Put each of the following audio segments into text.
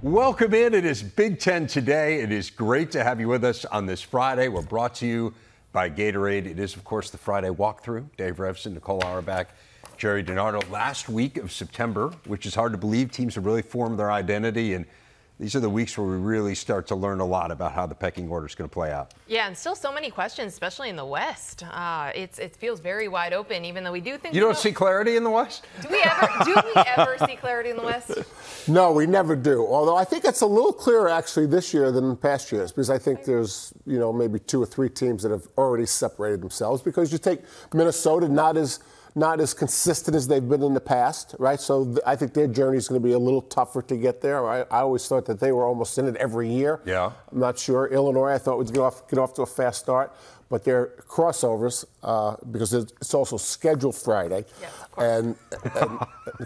Welcome in. It is Big Ten today. It is great to have you with us on this Friday. We're brought to you by Gatorade. It is, of course, the Friday walkthrough. Dave Revson, Nicole Auerbach, Jerry DiNardo. Last week of September, which is hard to believe. Teams have really formed their identity, and these are the weeks where we really start to learn a lot about how the pecking order is going to play out. Yeah, and still so many questions, especially in the West. It feels very wide open, even though we do think. You don't see clarity in the West? Do we ever see clarity in the West? No, we never do. Although I think it's a little clearer actually this year than in past years, because I think there's, maybe 2 or 3 teams that have already separated themselves. Because you take Minnesota, not as consistent as they've been in the past, right? So I think their journey is going to be a little tougher to get there. I always thought that they were almost in it every year. Yeah. I'm not sure. Illinois, I thought would get off to a fast start. But their crossovers, because it's also scheduled Friday, yes, of course. and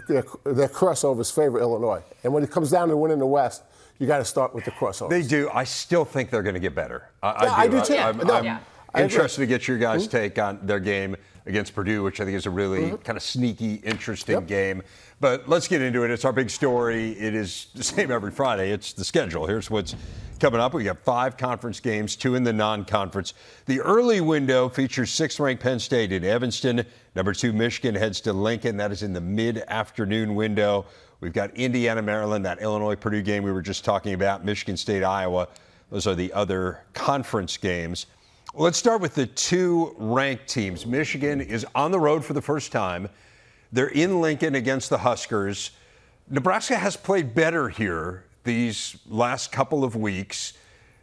their crossovers favor Illinois. And when it comes down to winning the West, you got to start with the crossovers. They do. I still think they're going to get better. I do too. I'm interested to get your guys' take on their game against Purdue, which I think is a really kind of sneaky, interesting game. But let's get into it. It's our big story. It is the same every Friday. It's the schedule. Here's what's coming up. We got 5 conference games, 2 in the non-conference. The early window features 6th-ranked Penn State in Evanston. Number 2, Michigan heads to Lincoln. That is in the mid-afternoon window. We've got Indiana, Maryland, that Illinois-Purdue game we were just talking about, Michigan State, Iowa. Those are the other conference games. Let's start with the 2 ranked teams. Michigan is on the road for the first time. They're in Lincoln against the Huskers. Nebraska has played better here these last couple of weeks.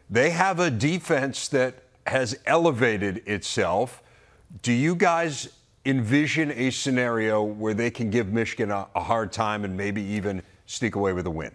They have a defense that has elevated itself. Do you guys envision a scenario where they can give Michigan a hard time and maybe even sneak away with a win?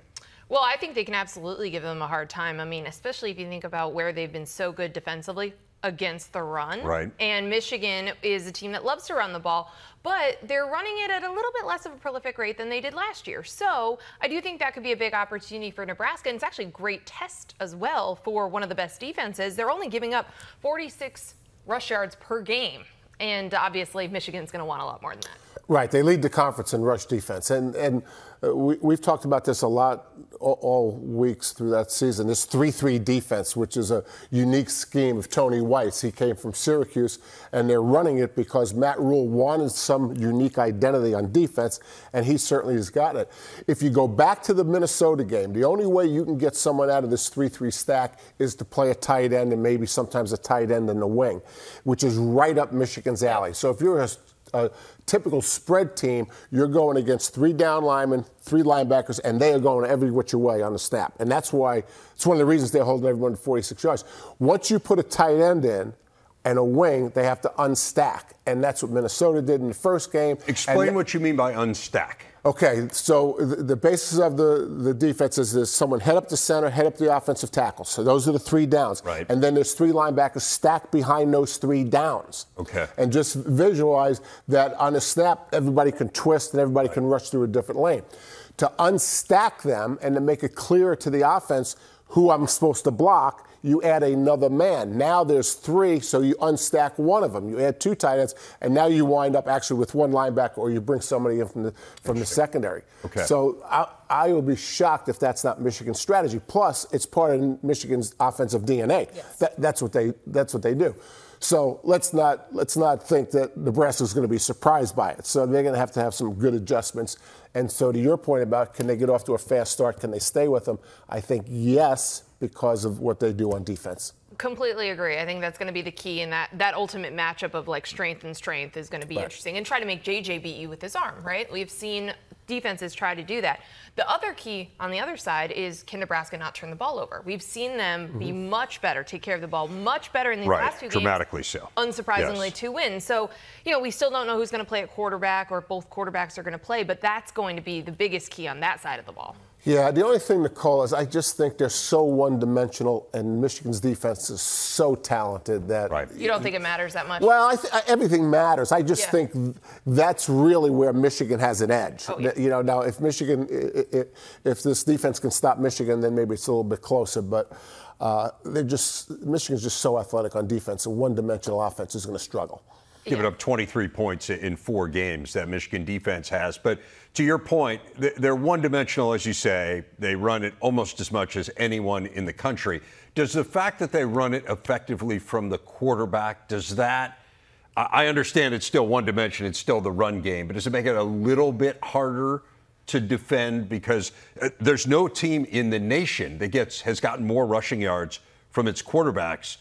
Well, I think they can absolutely give them a hard time. I mean, especially if you think about where they've been so good defensively against the run. Right. And Michigan is a team that loves to run the ball, but they're running it at a little bit less of a prolific rate than they did last year. So I do think that could be a big opportunity for Nebraska. And it's actually a great test as well for one of the best defenses. They're only giving up 46 rush yards per game. And obviously Michigan's going to want a lot more than that. Right. They lead the conference in rush defense. And we've talked about this a lot all weeks through that season. This 3-3 defense, which is a unique scheme of Tony White's. He came from Syracuse, and they're running it because Matt Rule wanted some unique identity on defense, and he certainly has gotten it. If you go back to the Minnesota game, the only way you can get someone out of this 3-3 stack is to play a tight end and maybe sometimes a tight end in the wing, which is right up Michigan's alley. So if you're a typical spread team, you're going against 3 down linemen, 3 linebackers, and they are going every which way on the snap. And that's why it's one of the reasons they're holding everyone to 46 yards. Once you put a tight end in and a wing, they have to unstack. And that's what Minnesota did in the first game. Explain what you mean by unstack. Okay, so the basis of the defense is there's someone head up the center, head up the offensive tackle. So those are the 3 downs. Right. And then there's 3 linebackers stacked behind those 3 downs. Okay. And just visualize that on a snap, everybody can twist and everybody can rush through a different lane. To unstack them and to make it clearer to the offense who I'm supposed to block, you add another man. Now there's 3, so you unstack one of them. You add 2 tight ends, and now you wind up actually with 1 linebacker, or you bring somebody in from the secondary. Okay. So I will be shocked if that's not Michigan's strategy. Plus, it's part of Michigan's offensive DNA. Yes. That's what they do. So let's not think that Nebraska is going to be surprised by it. So they're going to have some good adjustments. And so to your point about can they get off to a fast start, can they stay with them? I think yes, because of what they do on defense. Completely agree. I think that's going to be the key, and that ultimate matchup of like strength and strength is going to be interesting. And try to make JJ beat you with his arm, right? We've seen defenses try to do that. The other key on the other side is can Nebraska not turn the ball over? We've seen them be much better, take care of the ball much better in these last 2 games. Dramatically so. Unsurprisingly, to win. So, we still don't know who's going to play at quarterback or if both quarterbacks are going to play, but that's going to be the biggest key on that side of the ball. Yeah, the only thing, Nicole, is I just think they're so one-dimensional, and Michigan's defense is so talented that... Right. You don't think it matters that much? Well, everything matters. I just think that's really where Michigan has an edge. Oh, yeah. Now, if if this defense can stop Michigan, then maybe it's a little bit closer. But Michigan's just so athletic on defense, and one-dimensional offense is going to struggle. giving up 23 points in 4 games, that Michigan defense has. But to your point, they're one-dimensional, as you say. They run it almost as much as anyone in the country. Does the fact that they run it effectively from the quarterback, does that, I understand it's still one dimension, it's still the run game, but does it make it a little bit harder to defend? Because there's no team in the nation that has gotten more rushing yards from its quarterbacks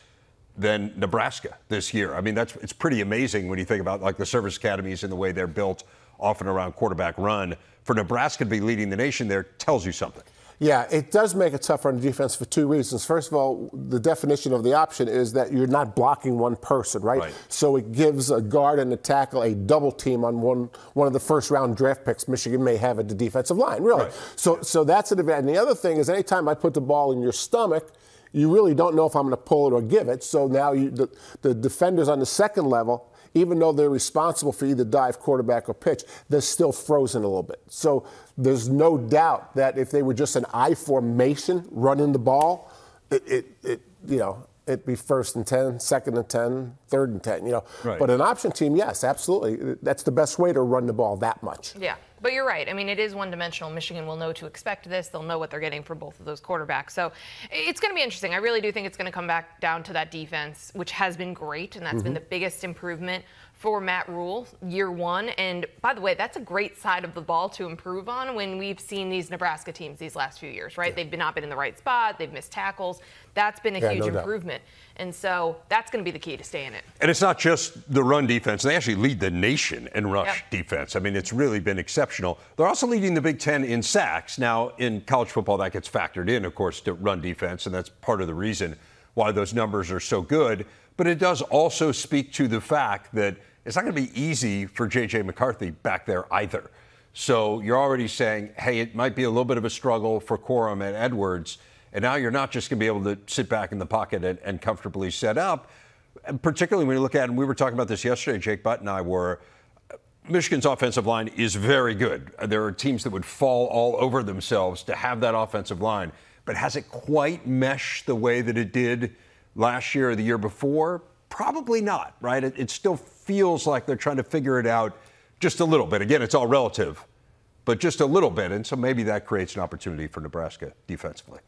than Nebraska this year. I mean, it's pretty amazing when you think about like the service academies and the way they're built, often around quarterback run. For Nebraska to be leading the nation there tells you something. Yeah, it does make it tougher on the defense for 2 reasons. First of all, the definition of the option is that you're not blocking one person, right? So it gives a guard and a tackle a double team on one of the first-round draft picks Michigan may have at the defensive line, really. So that's an advantage. And the other thing is anytime I put the ball in your stomach, you really don't know if I'm going to pull it or give it. So now the defenders on the second level, even though they're responsible for either dive, quarterback, or pitch, they're still frozen a little bit. So there's no doubt that if they were just an I formation running the ball, it'd be 1st and 10, 2nd and 10, 3rd and 10, But an option team, yes, absolutely. That's the best way to run the ball that much. Yeah, but you're right. I mean, it is one-dimensional. Michigan will know to expect this. They'll know what they're getting for both of those quarterbacks. So it's going to be interesting. I really do think it's going to come back down to that defense, which has been great, and that's been the biggest improvement for Matt Rule year 1. And by the way, that's a great side of the ball to improve on when we've seen these Nebraska teams these last few years, right? They've not been in the right spot. They've missed tackles. That's been a huge improvement. And so that's going to be the key to stay in it. And it's not just the run defense. They actually lead the nation in rush defense. I mean, it's really been exceptional. They're also leading the Big Ten in sacks. Now, in college football, that gets factored in, of course, to run defense, and that's part of the reason why those numbers are so good. But it does also speak to the fact that it's not going to be easy for J.J. McCarthy back there either. So you're already saying, hey, it might be a little bit of a struggle for Corum and Edwards. And now you're not just going to be able to sit back in the pocket and comfortably set up. And particularly when you look at, and we were talking about this yesterday, Jake Butt and I were, Michigan's offensive line is very good. There are teams that would fall all over themselves to have that offensive line. But has it quite meshed the way that it did last year or the year before? Probably not, right? It still feels like they're trying to figure it out just a little bit. Again, it's all relative, but just a little bit. And so maybe that creates an opportunity for Nebraska defensively.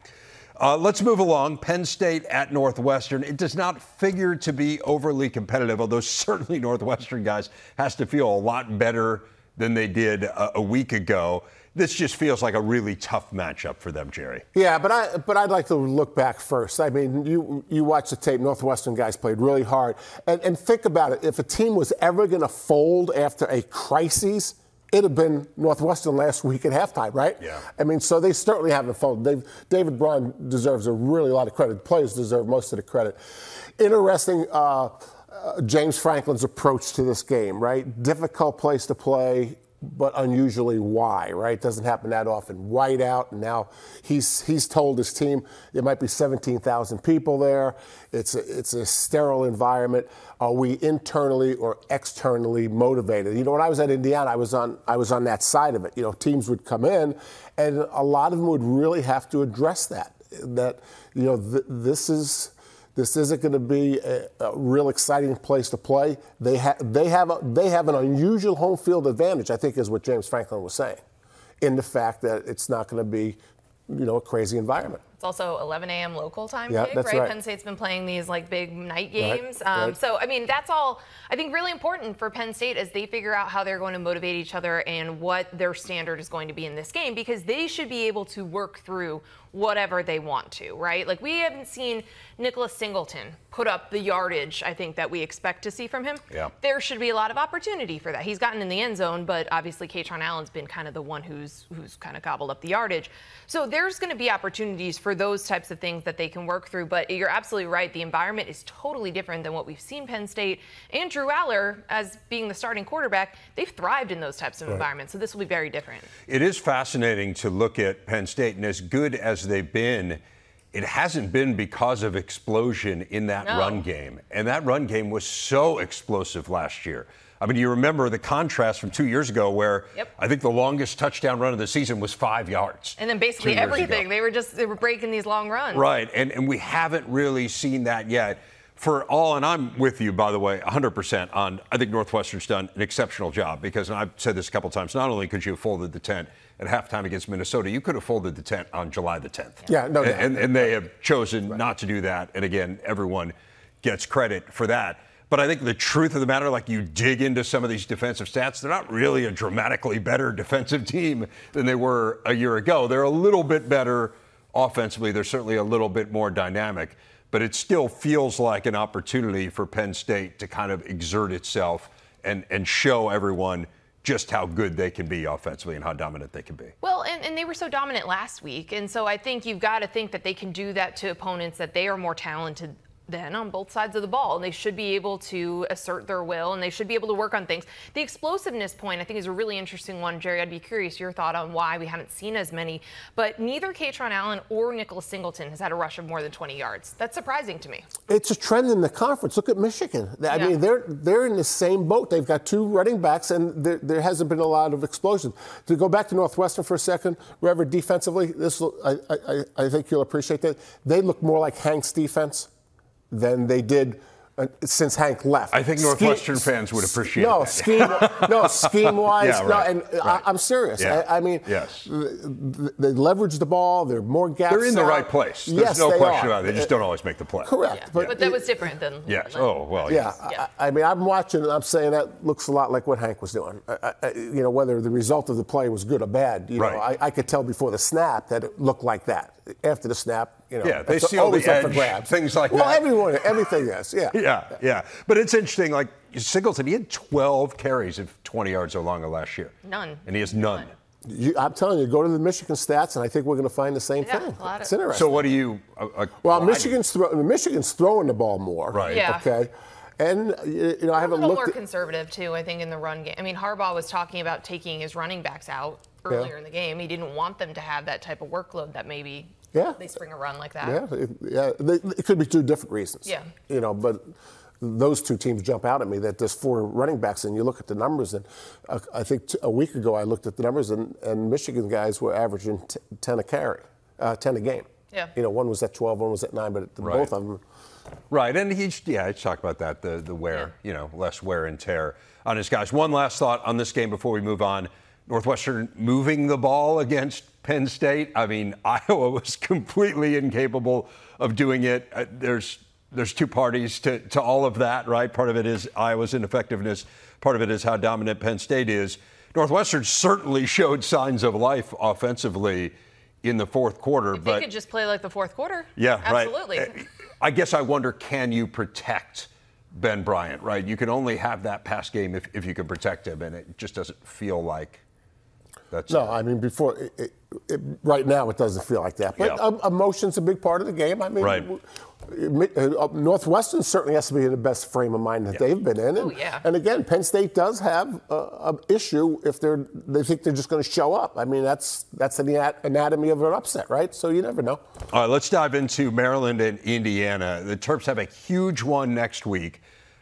Let's move along. Penn State at Northwestern. It does not figure to be overly competitive, although certainly Northwestern guys has to feel a lot better than they did a week ago. This just feels like a really tough matchup for them, Jerry. Yeah, but I'd like to look back first. I mean, you watch the tape. Northwestern guys played really hard. And think about it. If a team was ever going to fold after a crisis, it'd have been Northwestern last week at halftime, right? Yeah. I mean, so they certainly haven't folded. David Braun deserves a lot of credit. The players deserve most of the credit. Interesting, James Franklin's approach to this game, right? Difficult place to play, but unusually why, right? Doesn't happen that often. White out, and now he's told his team there might be 17,000 people there. It's a sterile environment. Are we internally or externally motivated? You know, when I was at Indiana, I was on that side of it. You know, teams would come in, and a lot of them would really have to address that. That this isn't going to be a real exciting place to play. They have an unusual home field advantage, I think, is what James Franklin was saying, in the fact that it's not going to be, a crazy environment. It's also 11 a.m. local time, yeah, Jake, that's right? right? Penn State's been playing these big night games. Right. So, I mean, that's all, I think, really important for Penn State as they figure out how they're going to motivate each other and what their standard is going to be in this game, because they should be able to work through whatever they want to, right? We haven't seen Nicholas Singleton put up the yardage, I think, that we expect to see from him. Yeah. There should be a lot of opportunity for that. He's gotten in the end zone, but obviously Katron Allen's been kind of the one who's kind of gobbled up the yardage. So there's going to be opportunities for those types of things that they can work through. But you're absolutely right. The environment is totally different than what we've seen Penn State. And Drew Aller, as being the starting quarterback, they've thrived in those types of environments. So this will be very different. It is fascinating to look at Penn State, and as good as they've been, it hasn't been because of explosion in that run game. And that run game was so explosive last year. I mean, you remember the contrast from 2 years ago where I think the longest touchdown run of the season was 5 yards. And then basically everything. They were breaking these long runs. Right. And we haven't really seen that yet. for all, and I'm with you, by the way, 100% on, I think Northwestern's done an exceptional job because, and I've said this a couple times, not only could you have folded the tent at halftime against Minnesota, you could have folded the tent on July the 10th. Yeah, no doubt. And they have chosen not to do that. And again, everyone gets credit for that. But I think the truth of the matter, like you dig into some of these defensive stats, they're not really a dramatically better defensive team than they were a year ago. They're a little bit better offensively. They're certainly a little bit more dynamic. But it still feels like an opportunity for Penn State to kind of exert itself and show everyone just how good they can be offensively and how dominant they can be. Well, and they were so dominant last week. And so I think you've got to think that they can do that to opponents that they are more talented than on both sides of the ball. And they should be able to assert their will, and they should be able to work on things. The explosiveness point, I think, is a really interesting one. Jerry, I'd be curious your thought on why we haven't seen as many. But neither Katron Allen or Nicholas Singleton has had a rush of more than 20 yards. That's surprising to me. It's a trend in the conference. Look at Michigan. I mean, they're in the same boat. They've got two running backs, and there hasn't been a lot of explosion. To go back to Northwestern for a second, Rever, defensively, I think you'll appreciate that. They look more like Hank's defense than they did since Hank left. I think Northwestern fans would appreciate that. Scheme-wise. Yeah, right, I'm serious. Yeah. I mean, yes. They leverage the ball. They're more gaps. They're in the right place. There's no question about it. They just don't always make the play. Correct. Yeah. But that was different than. Yes. Oh, well, yeah. I mean, I'm watching and I'm saying that looks a lot like what Hank was doing. You know, whether the result of the play was good or bad, you know, I could tell before the snap that it looked like that. After the snap, you know, they seal the edge, for grabs. Things like that. Well, everything is, yeah. But it's interesting, like Singleton, he had 12 carries of 20 yards or longer last year. None. And he has none. I'm telling you, go to the Michigan stats, and I think we're going to find the same thing. It's interesting. So what do you? Well, Michigan's throwing the ball more. Right. Yeah. Okay. And you know, I haven't looked. A little more conservative too, I think, in the run game. I mean, Harbaugh was talking about taking his running backs out earlier in the game. He didn't want them to have that type of workload that maybe. Yeah. They spring a run like that. It could be two different reasons. Yeah. You know, but those two teams jump out at me that there's 4 running backs, and you look at the numbers, and I think a week ago I looked at the numbers, and Michigan guys were averaging 10 a carry, 10 a game. Yeah. You know, one was at 12, one was at 9, but both of them. Right, and he's talked about that, the wear, you know, less wear and tear on his guys. One last thought on this game before we move on. Northwestern moving the ball against Penn State. I mean, Iowa was completely incapable of doing it. There's two parties to all of that, right? Part of it is Iowa's ineffectiveness. Part of it is how dominant Penn State is. Northwestern certainly showed signs of life offensively in the fourth quarter. If they could just play like the fourth quarter. Yeah, absolutely. Right. I guess I wonder, can you protect Ben Bryant, right? You can only have that pass game if you can protect him, and it just doesn't feel like that's No, I mean, before, right now it doesn't feel like that. But emotion's a big part of the game. I mean, Northwestern certainly has to be in the best frame of mind that they've been in. And again, Penn State does have an issue if they think they're just going to show up. I mean, that's the anatomy of an upset, right? So you never know. All right, let's dive into Maryland and Indiana. The Terps have a huge one next week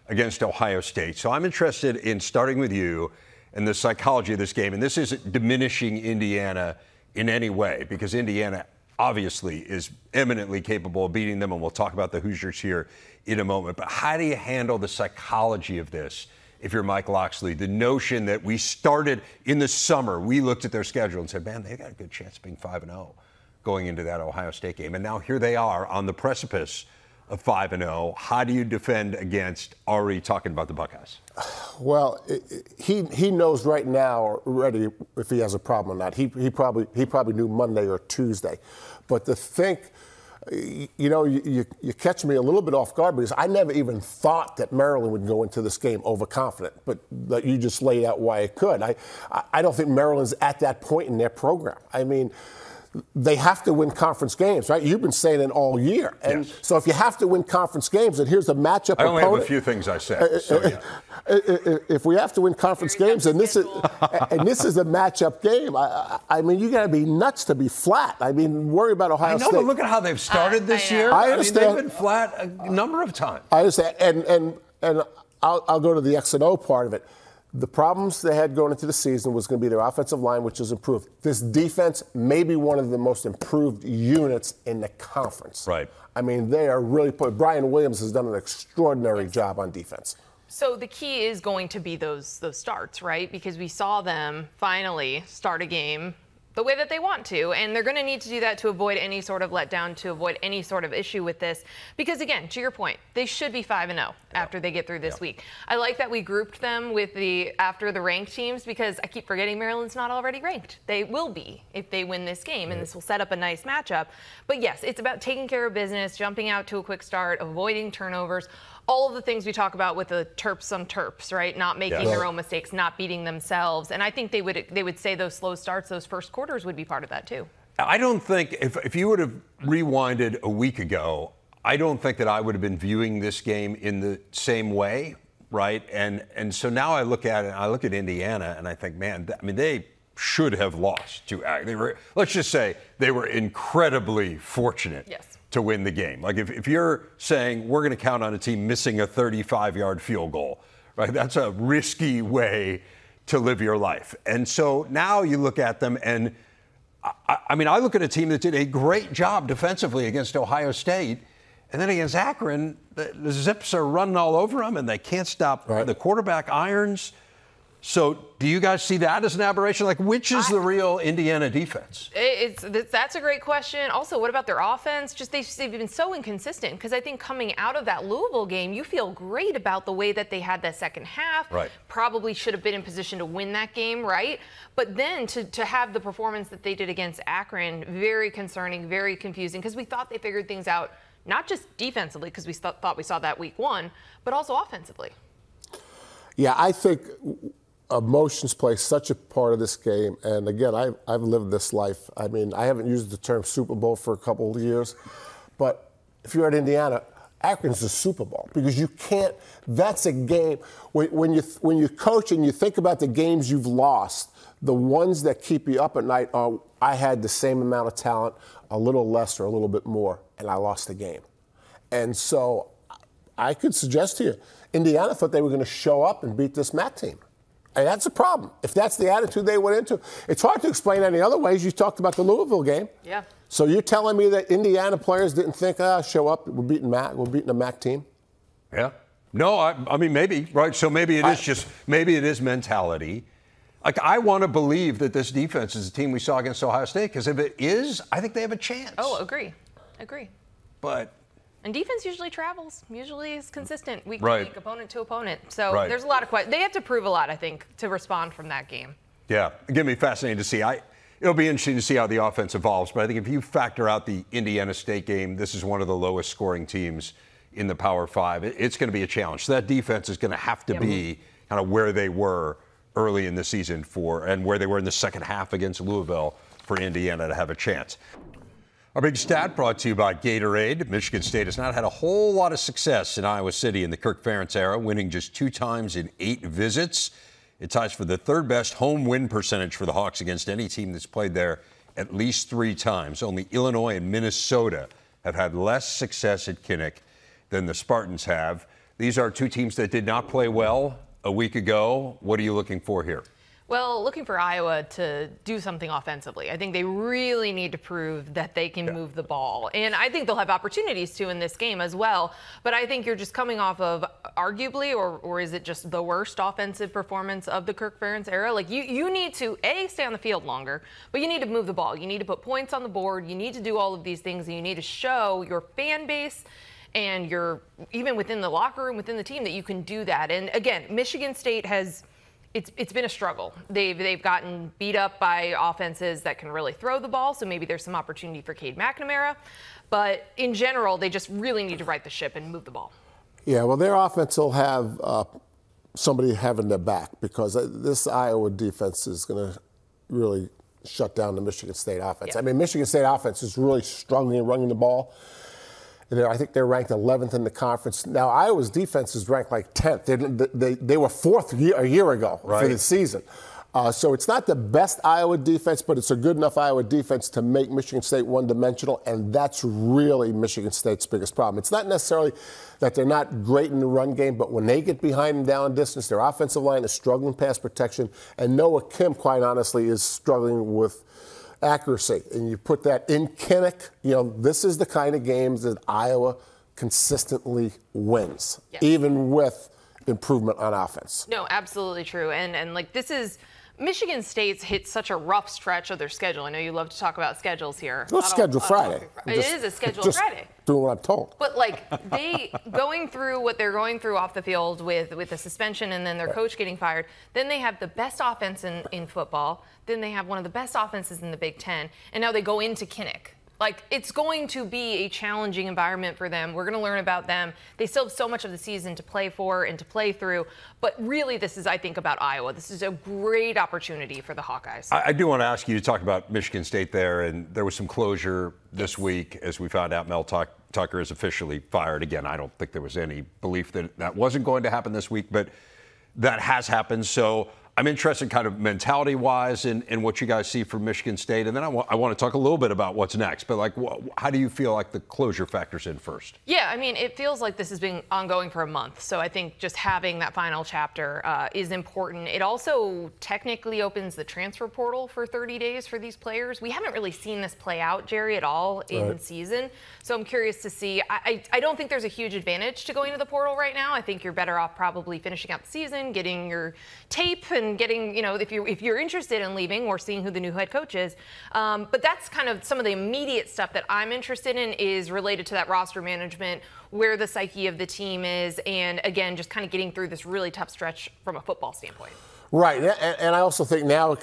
against Ohio State. So I'm interested in starting with you and the psychology of this game. And this isn't diminishing Indiana in any way, because Indiana obviously is eminently capable of beating them, and we'll talk about the Hoosiers here in a moment. But how do you handle the psychology of this if you're Mike Loxley? The notion that we started in the summer, we looked at their schedule and said, man, they got a good chance of being 5-0 going into that Ohio State game. And now here they are on the precipice of 5-0. How do you defend against already talking about the Buckeyes? Well, he knows right now already if he has a problem or not. He probably knew Monday or Tuesday. But to think, you know, you catch me a little bit off guard because I never even thought that Maryland would go into this game overconfident. But you just laid out why it could. I don't think Maryland's at that point in their program. I mean, they have to win conference games, right? You've been saying it all year. And so if you have to win conference games, and here's a matchup I only have a few things I said. So if we have to win conference games, and this is a matchup game, I mean, you got to be nuts to be flat. I mean, worry about Ohio State. But look at how they've started this year. I understand. I mean, they've been flat a number of times. I understand. And I'll go to the X and O part of it. The problems they had going into the season was going to be their offensive line, which is improved. This defense may be one of the most improved units in the conference. Right. I mean, they are really Brian Williams has done an extraordinary job on defense. So the key is going to be those starts, right? Because we saw them finally start a game the way that they want to, and they're going to need to do that to avoid any sort of letdown, to avoid any sort of issue with this. Because again, to your point, they should be 5-0 after they get through this week. I like that we grouped them with after the ranked teams, because I keep forgetting Maryland's not already ranked. They will be if they win this game, and this will set up a nice matchup. But yes, it's about taking care of business, jumping out to a quick start, avoiding turnovers. All of the things we talk about with the Terps on Terps, right? Not making their own mistakes, not beating themselves. And I think they would say those slow starts, those first quarters would be part of that too. I don't think, if you would have rewinded a week ago, I don't think that I would have been viewing this game in the same way, right? And so now I look at it, I look at Indiana, and I think, man, I mean, they should have lost to They were, let's just say, they were incredibly fortunate. Yes. To win the game. Like if you're saying we're going to count on a team missing a 35-yard field goal, right? That's a risky way to live your life. And so now you look at them, and I mean, I look at a team that did a great job defensively against Ohio State, and then against Akron, the Zips are running all over them, and they can't stop the quarterback irons. So do you guys see that as an aberration? Like, which is the real Indiana defense? That's a great question. Also, what about their offense? Just they've been so inconsistent, because I think coming out of that Louisville game, you feel great about the way that they had that second half. Right. Probably should have been in position to win that game, right? But then to have the performance that they did against Akron, very concerning, very confusing, because we thought they figured things out, not just defensively, because we thought we saw that week one, but also offensively. Yeah, I think emotions play such a part of this game. And again, I've lived this life. I mean, I haven't used the term Super Bowl for a couple of years, but if you're at Indiana, Akron's the Super Bowl, because you can't, that's a game. When you coach and you think about the games you've lost, the ones that keep you up at night are, I had the same amount of talent, a little less or a little bit more, and I lost the game. And so I could suggest to you, Indiana thought they were going to show up and beat this MAC team. And that's a problem. If that's the attitude they went into, it's hard to explain any other ways. You talked about the Louisville game. Yeah. So you're telling me that Indiana players didn't think, show up, we're beating a MAC team? Yeah. No, I mean, maybe, right? So maybe it is mentality. Like, I want to believe that this defense is the team we saw against Ohio State, because if it is, I think they have a chance. Oh, agree. But. And defense usually travels, usually is consistent week to week, opponent to opponent. So there's a lot of questions. They have to prove a lot, I think, to respond from that game. Yeah, it's going to be fascinating to see. It'll be interesting to see how the offense evolves. But I think if you factor out the Indiana State game, this is one of the lowest scoring teams in the Power Five. It's going to be a challenge. So that defense is going to have to be kind of where they were early in the season and where they were in the second half against Louisville for Indiana to have a chance. Our big stat brought to you by Gatorade. Michigan State has not had a whole lot of success in Iowa City in the Kirk Ferentz era, winning just 2 times in 8 visits. It ties for the 3rd best home win percentage for the Hawks against any team that's played there at least 3 times. Only Illinois and Minnesota have had less success at Kinnick than the Spartans have. These are 2 teams that did not play well a week ago. What are you looking for here? Well, looking for Iowa to do something offensively. I think they really need to prove that they can move the ball. And I think they'll have opportunities to in this game as well. But I think you're just coming off of arguably, or is it just the worst offensive performance of the Kirk Ferentz era? Like, you need to, A, stay on the field longer, but you need to move the ball. You need to put points on the board. You need to do all of these things, and you need to show your fan base and even within the locker room, within the team, that you can do that. And again, Michigan State has... It's been a struggle. They've gotten beat up by offenses that can really throw the ball, so maybe there's some opportunity for Cade McNamara. But in general, they just really need to right the ship and move the ball. Yeah, well, their offense will have somebody having their back, because this Iowa defense is going to really shut down the Michigan State offense. Yeah. I mean, Michigan State offense is really struggling running the ball. I think they're ranked 11th in the conference. Now, Iowa's defense is ranked like 10th. They were 4th a year ago for the season. So it's not the best Iowa defense, but it's a good enough Iowa defense to make Michigan State one-dimensional, and that's really Michigan State's biggest problem. It's not necessarily that they're not great in the run game, but when they get behind and down distance, their offensive line is struggling pass protection, and Noah Kim, quite honestly, is struggling with accuracy. And you put that in Kinnick, this is the kind of games that Iowa consistently wins, even with improvement on offense. No, absolutely true. And like this is Michigan State's hit such a rough stretch of their schedule. I know you love to talk about schedules here. Well, it's scheduled Friday. It is a scheduled Friday. Doing what I'm told. But like they going through what they're going through off the field with the suspension and then their coach getting fired. Then they have the best offense in football. Then they have one of the best offenses in the Big Ten. And now they go into Kinnick. Like, it's going to be a challenging environment for them. We're going to learn about them. They still have so much of the season to play for and to play through. But really, this is, I think, about Iowa. This is a great opportunity for the Hawkeyes. I do want to ask you to talk about Michigan State there. And there was some closure this week as we found out Mel Tucker is officially fired. Again, I don't think there was any belief that that wasn't going to happen this week, but that has happened. So I'm interested kind of mentality-wise in what you guys see from Michigan State. And then I want to talk a little bit about what's next. But, like, how do you feel like the closure factors in first? Yeah, I mean, it feels like this has been ongoing for a month. So I think just having that final chapter is important. It also technically opens the transfer portal for 30 days for these players. We haven't really seen this play out, Jerry, at all in season. So I'm curious to see. I don't think there's a huge advantage to going to the portal right now. I think you're better off probably finishing out the season, getting your tape and getting, if you're interested in leaving or seeing who the new head coach is. But that's kind of some of the immediate stuff that I'm interested in is related to that roster management, where the psyche of the team is, and again, just kind of getting through this really tough stretch from a football standpoint. Right, and I also think now it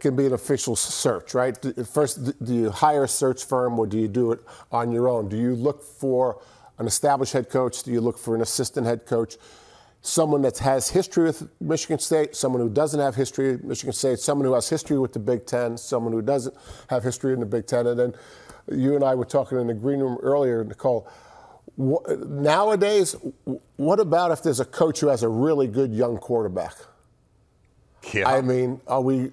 can be an official search, right? First, do you hire a search firm or do you do it on your own? Do you look for an established head coach? Do you look for an assistant head coach? Someone that has history with Michigan State, someone who doesn't have history with Michigan State, someone who has history with the Big Ten, someone who doesn't have history in the Big Ten. And then you and I were talking in the green room earlier, Nicole. Nowadays, what about if there's a coach who has a really good young quarterback? Yeah. I mean, are we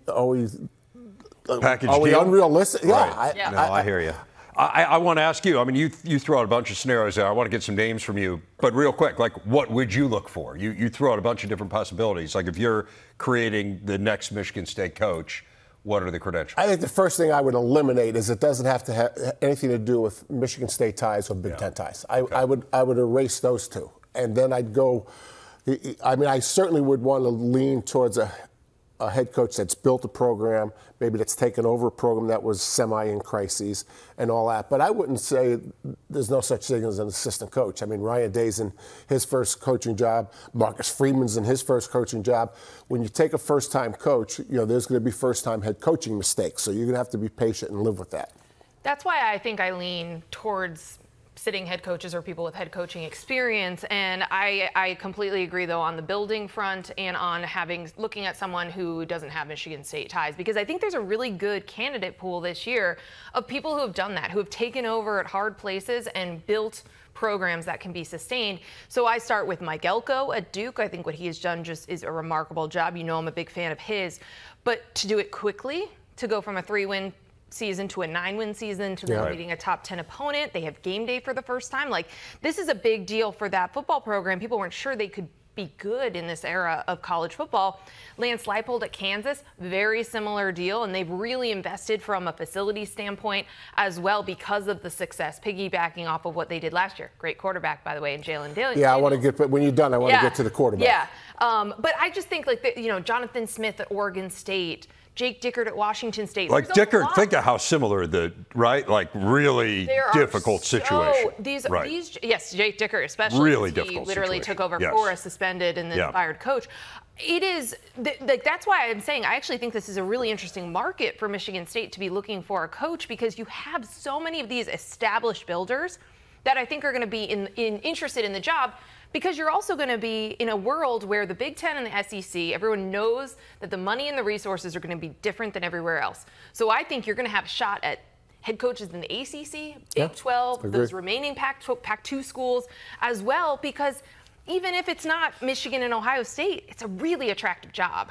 package deal? Unrealistic? Right. Yeah. I hear you. I want to ask you, I mean, you throw out a bunch of scenarios there. I want to get some names from you. But real quick, like, what would you look for? You throw out a bunch of different possibilities. Like, if you're creating the next Michigan State coach, what are the credentials? I think the first thing I would eliminate is it doesn't have to have anything to do with Michigan State ties or Big Ten ties. I would erase those two. And then I'd go, I mean, I certainly would want to lean towards a head coach that's built a program, maybe that's taken over a program that was semi in crises and all that. But I wouldn't say there's no such thing as an assistant coach. I mean, Ryan Day's in his first coaching job. Marcus Freeman's in his first coaching job. When you take a first-time coach, there's going to be first-time head coaching mistakes. So you're going to have to be patient and live with that. That's why I think I lean towards sitting head coaches or people with head coaching experience. And I completely agree, though, on the building front and on looking at someone who doesn't have Michigan State ties, because I think there's a really good candidate pool this year of people who have done that, who have taken over at hard places and built programs that can be sustained. So I start with Mike Elko at Duke. I think what he has done just is a remarkable job. I'm a big fan of his. But to do it quickly, to go from a 3-win season to a 9-win season to then beating a top 10 opponent. They have game day for the first time. Like, this is a big deal for that football program. People weren't sure they could be good in this era of college football. Lance Leipold at Kansas, very similar deal, and they've really invested from a facility standpoint as well because of the success, piggybacking off of what they did last year. Great quarterback, by the way, in Jalen Daniels. Yeah, I want to get, when you're done, I want to get to the quarterback. Yeah, but I just think, like, Jonathan Smith at Oregon State, Jake Dickert at Washington State. Like Dickert, think of how similar like really difficult situation. Yes, Jake Dickert especially. Really difficult. He literally situation. Took over for a suspended and then fired coach. It is, that's why I'm saying I actually think this is a really interesting market for Michigan State to be looking for a coach, because you have so many of these established builders that I think are going to be interested in the job. Because you're also going to be in a world where the Big Ten and the SEC, everyone knows that the money and the resources are going to be different than everywhere else. So I think you're going to have a shot at head coaches in the ACC, Big 12, those remaining Pac-2 schools as well, because even if it's not Michigan and Ohio State, it's a really attractive job.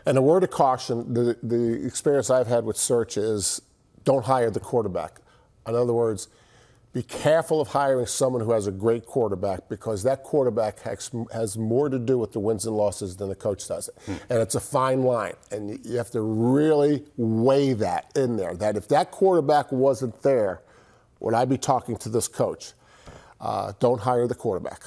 And a word of caution, the experience I've had with search is don't hire the quarterback. In other words, be careful of hiring someone who has a great quarterback, because that quarterback has more to do with the wins and losses than the coach does it. And it's a fine line. And you have to really weigh that in there, that if that quarterback wasn't there, would I be talking to this coach? Don't hire the quarterback.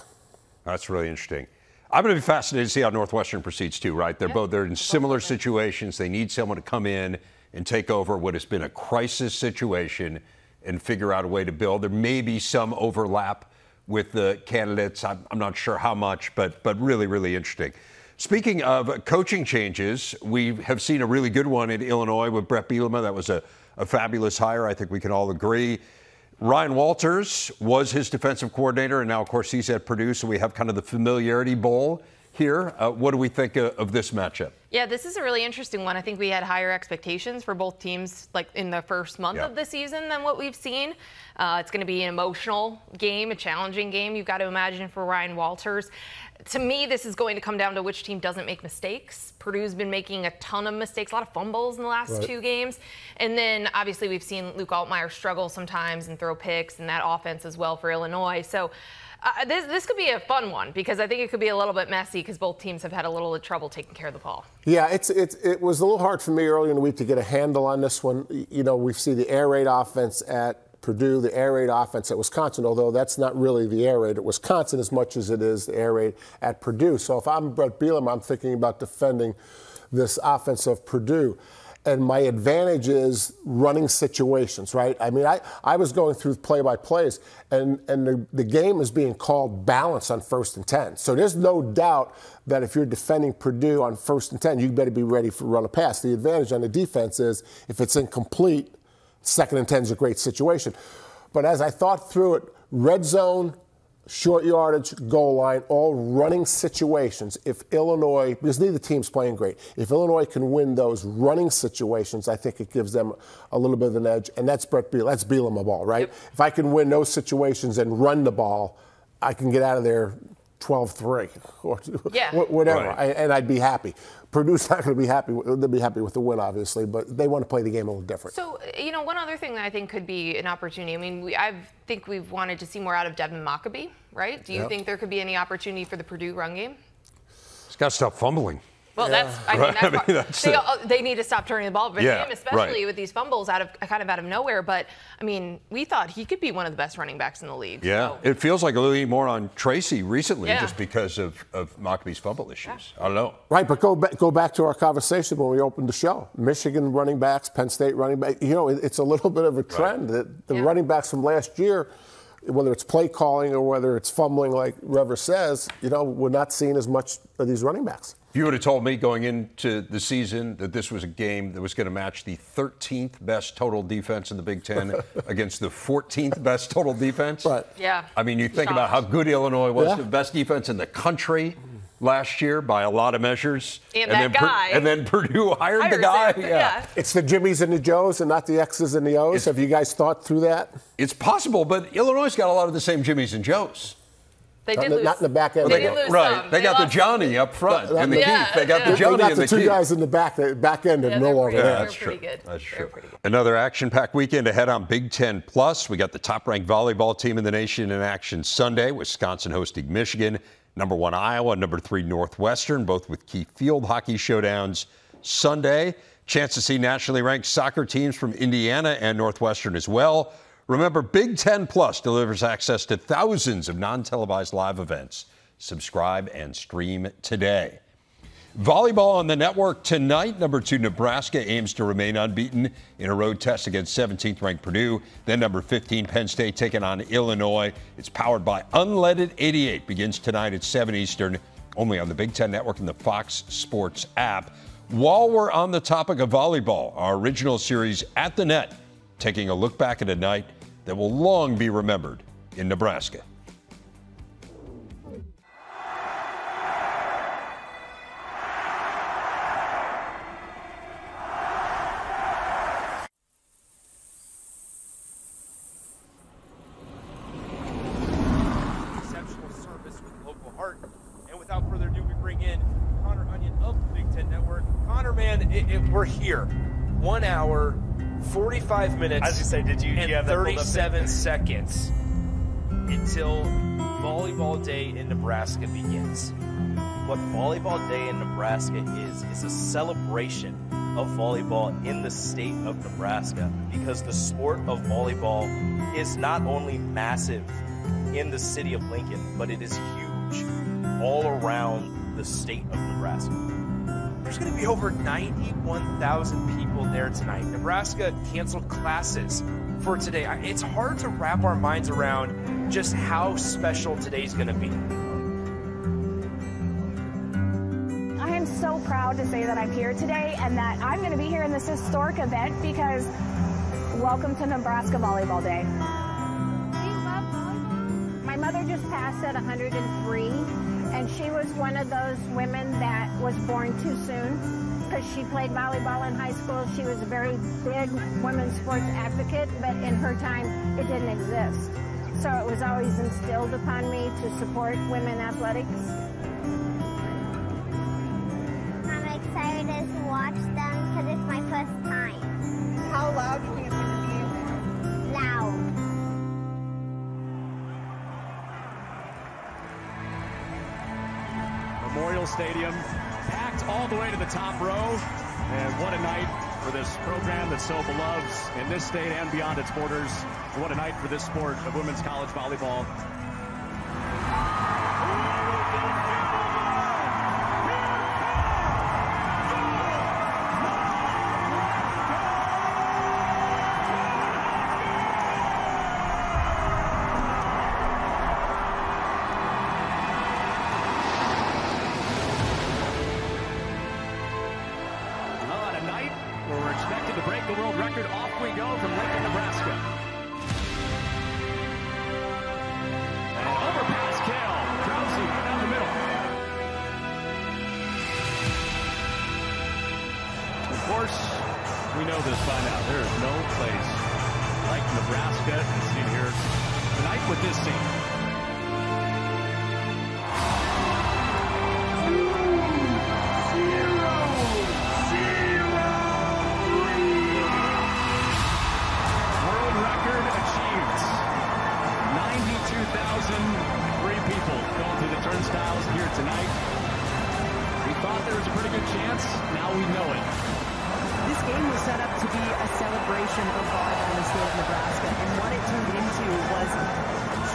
That's really interesting. I'm going to be fascinated to see how Northwestern proceeds too, right? They're in similar situations. They need someone to come in and take over what has been a crisis situation and figure out a way to build. There may be some overlap with the candidates. I'm not sure how much, but really, really interesting. Speaking of coaching changes, we have seen a really good one in Illinois with Brett Bielema. That was a fabulous hire. I think we can all agree. Ryan Walters was his defensive coordinator, and now, of course, he's at Purdue, so we have kind of the familiarity bowl here. What do we think of this matchup? Yeah, this is a really interesting one. I think we had higher expectations for both teams, like in the first month of the season, than what we've seen. It's going to be an emotional game, a challenging game, you've got to imagine, for Ryan Walters. To me, this is going to come down to which team doesn't make mistakes. Purdue's been making a ton of mistakes, a lot of fumbles in the last two games. And then, obviously, we've seen Luke Altmaier struggle sometimes and throw picks, and that offense as well for Illinois. So this could be a fun one, because I think it could be a little bit messy, because both teams have had a little trouble taking care of the ball. Yeah, it was a little hard for me early in the week to get a handle on this one. You know, we see the air raid offense at Purdue, the air raid offense at Wisconsin, although that's not really the air raid at Wisconsin as much as it is the air raid at Purdue. So if I'm Brett Bielema, I'm thinking about defending this offense of Purdue. And my advantage is running situations, right? I mean, I was going through play-by-plays, and the game is being called balance on 1st and 10. So there's no doubt that if you're defending Purdue on 1st and 10, you better be ready for run a pass. The advantage on the defense is if it's incomplete, 2nd and 10 is a great situation. But as I thought through it, red zone, short yardage, goal line, all running situations. If Illinois, because neither team's playing great, if Illinois can win those running situations, I think it gives them a little bit of an edge. And that's that's Bielema ball, right? Yep. If I can win those situations and run the ball, I can get out of there 12-3 or whatever, and I'd be happy. Purdue's not going to be happy. They'll be happy with the win, obviously, but they want to play the game a little different. So, you know, one other thing that I think could be an opportunity. I mean, I think we've wanted to see more out of Devin Mockabee, right? Do you think there could be any opportunity for the Purdue run game? He's got to stop fumbling. Well, they need to stop turning the ball over him, especially with these fumbles out of nowhere. But I mean, we thought he could be one of the best running backs in the league. Yeah, so. It feels like a little more on Tracy recently, just because of Maccabee's fumble issues. I don't know. Right, but go back to our conversation when we opened the show. Michigan running backs, Penn State running backs. You know, it's a little bit of a trend that the running backs from last year, whether it's play calling or whether it's fumbling, like Rever says, you know, we're not seeing as much of these running backs. If you would have told me going into the season that this was a game that was going to match the 13th best total defense in the Big Ten against the 14th best total defense. Right. Yeah. I mean, you think about how good Illinois was, the best defense in the country last year by a lot of measures. And then Purdue hired the guy. Yeah. It's the Jimmies and the Joes and not the X's and the O's. Have you guys thought through that? It's possible, but Illinois got a lot of the same Jimmies and Joes. They did lose. Not in the back end. They did lose some. They got the Johnny up front and the Keith. They got the Johnny and the Keith. They got the two guys in the back end are no longer there. That's true. That's true. Another action-packed weekend ahead on Big Ten Plus. We got the top-ranked volleyball team in the nation in action Sunday. Wisconsin hosting Michigan. Number 1 Iowa, number 3 Northwestern, both with key field hockey showdowns Sunday. Chance to see nationally ranked soccer teams from Indiana and Northwestern as well. Remember, Big Ten Plus delivers access to thousands of non-televised live events. Subscribe and stream today. Volleyball on the network tonight. Number 2 Nebraska aims to remain unbeaten in a road test against 17th-ranked Purdue. Then number 15 Penn State taking on Illinois. It's powered by Unleaded 88. Begins tonight at 7 Eastern, only on the Big Ten Network and the Fox Sports app. While we're on the topic of volleyball, our original series At the Net, taking a look back at a night that will long be remembered in Nebraska. Exceptional service with local heart. And without further ado, we bring in Connor Onion of the Big Ten Network. Connor, We're here. 1 hour, 45 minutes, as you say, did you have 37 seconds until Volleyball Day in Nebraska begins. What Volleyball Day in Nebraska is a celebration of volleyball in the state of Nebraska, because the sport of volleyball is not only massive in the city of Lincoln, but it is huge all around the state of Nebraska. There's going to be over 91,000 people there tonight. Nebraska canceled classes for today. It's hard to wrap our minds around just how special today's going to be. I am so proud to say that I'm here today and that I'm going to be here in this historic event, because welcome to Nebraska Volleyball Day. Do you love volleyball? My mother just passed at 103, and she was one of those women that was born too soon, because she played volleyball in high school. She was a very big women's sports advocate, but in her time, it didn't exist. So it was always instilled upon me to support women athletics. Excited to watch them because it's my first time. How loud do you think it's going to be? Loud. Memorial Stadium packed all the way to the top row, and what a night for this program that's so beloved in this state and beyond its borders. What a night for this sport of women's college volleyball. To break the world record, off we go from Lincoln, Nebraska. And overpass Kale. Krause right down the middle. Of course, we know this by now. There is no place like Nebraska, as seen here tonight with this scene. Turnstiles here tonight. We thought there was a pretty good chance. Now we know it. This game was set up to be a celebration of volleyball in the state of Nebraska, and what it turned into was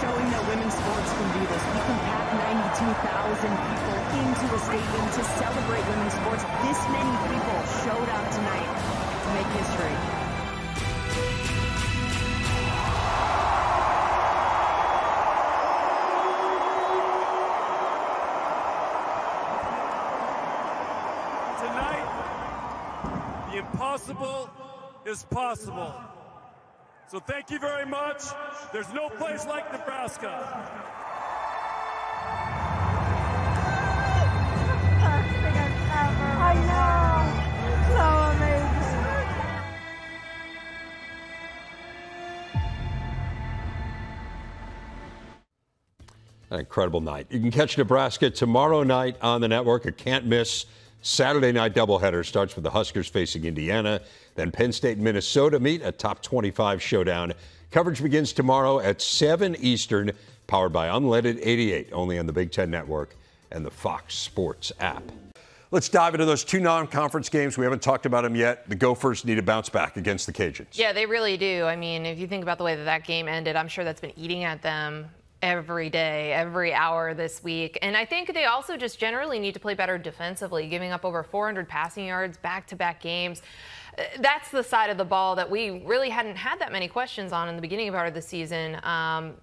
showing that women's sports can do this. We can pack 92,000 people into a stadium to celebrate women's sports. This many people showed up tonight to make history. Impossible is possible. So thank you very much. There's no place like Nebraska. I know. So amazing. An incredible night. You can catch Nebraska tomorrow night on the network. A can't miss Saturday night doubleheader starts with the Huskers facing Indiana. Then Penn State and Minnesota meet, a top 25 showdown. Coverage begins tomorrow at 7 Eastern, powered by Unleaded 88, only on the Big Ten Network and the Fox Sports app. Let's dive into those two non-conference games. We haven't talked about them yet. The Gophers need a bounce back against the Cajuns. Yeah, they really do. I mean, if you think about the way that that game ended, I'm sure that's been eating at them every day, every hour this week. And I think they also just generally need to play better defensively, giving up over 400 passing yards back-to-back games. That's the side of the ball that we really hadn't had that many questions on in the beginning of the season.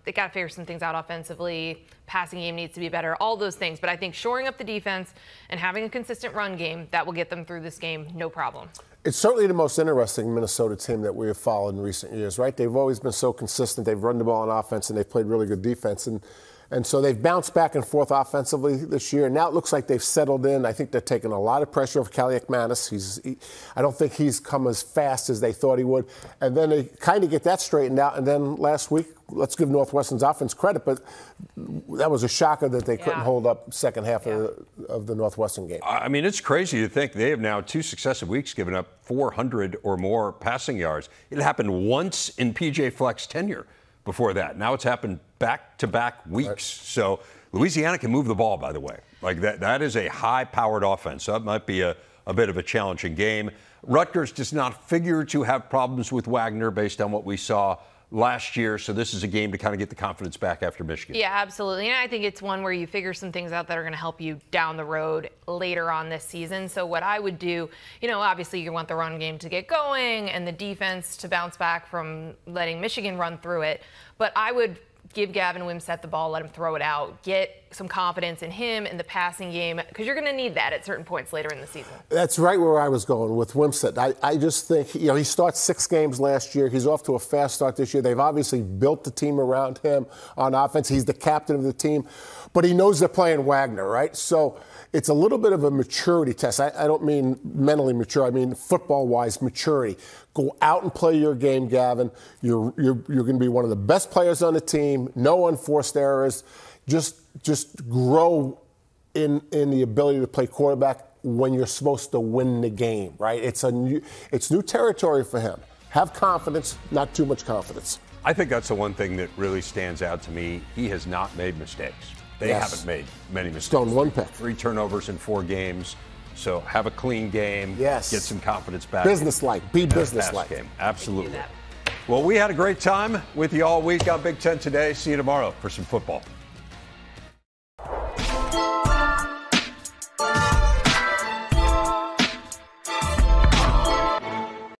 They got to figure some things out offensively. Passing game needs to be better, all those things. But I think shoring up the defense and having a consistent run game, that will get them through this game, no problem. It's certainly the most interesting Minnesota team that we have followed in recent years, right? They've always been so consistent. They've run the ball on offense, and they've played really good defense. And so they've bounced back and forth offensively this year. Now it looks like they've settled in. I think they're taking a lot of pressure off Callie McManus. I don't think he's come as fast as they thought he would. And then they kind of get that straightened out. And then last week, let's give Northwestern's offense credit, but that was a shocker that they couldn't hold up second half of of the Northwestern game. I mean, it's crazy to think they have now 2 successive weeks given up 400 or more passing yards. It happened once in PJ Fleck's tenure before that. Now it's happened back-to-back weeks. Right. So Louisiana can move the ball, by the way. Like that is a high-powered offense. So that might be a bit of a challenging game. Rutgers does not figure to have problems with Wanger based on what we saw last year, so this is a game to kind of get the confidence back after Michigan. Yeah, absolutely. And I think it's one where you figure some things out that are going to help you down the road later on this season. So what I would do, obviously you want the run game to get going and the defense to bounce back from letting Michigan run through it. But I would give Gavin Wimsatt the ball, let him throw it out, get some confidence in him in the passing game, because you're going to need that at certain points later in the season. That's right where I was going with Wimsatt. I just think, he starts 6 games last year. He's off to a fast start this year. They've obviously built the team around him on offense. He's the captain of the team, but he knows they're playing Wanger, right? So it's a little bit of a maturity test. I don't mean mentally mature. I mean football-wise maturity. Go out and play your game, Gavin. You're going to be one of the best players on the team. No unforced errors. Just grow in the ability to play quarterback when you're supposed to win the game, right? It's new territory for him. Have confidence, not too much confidence. I think that's the one thing that really stands out to me. He has not made mistakes. They haven't made many mistakes. Stone 1 pick. 3 turnovers in 4 games. So have a clean game. Yes. Get some confidence back. Businesslike. Be businesslike. Game. Absolutely. Well, we had a great time with you all week on Big Ten Today. See you tomorrow for some football.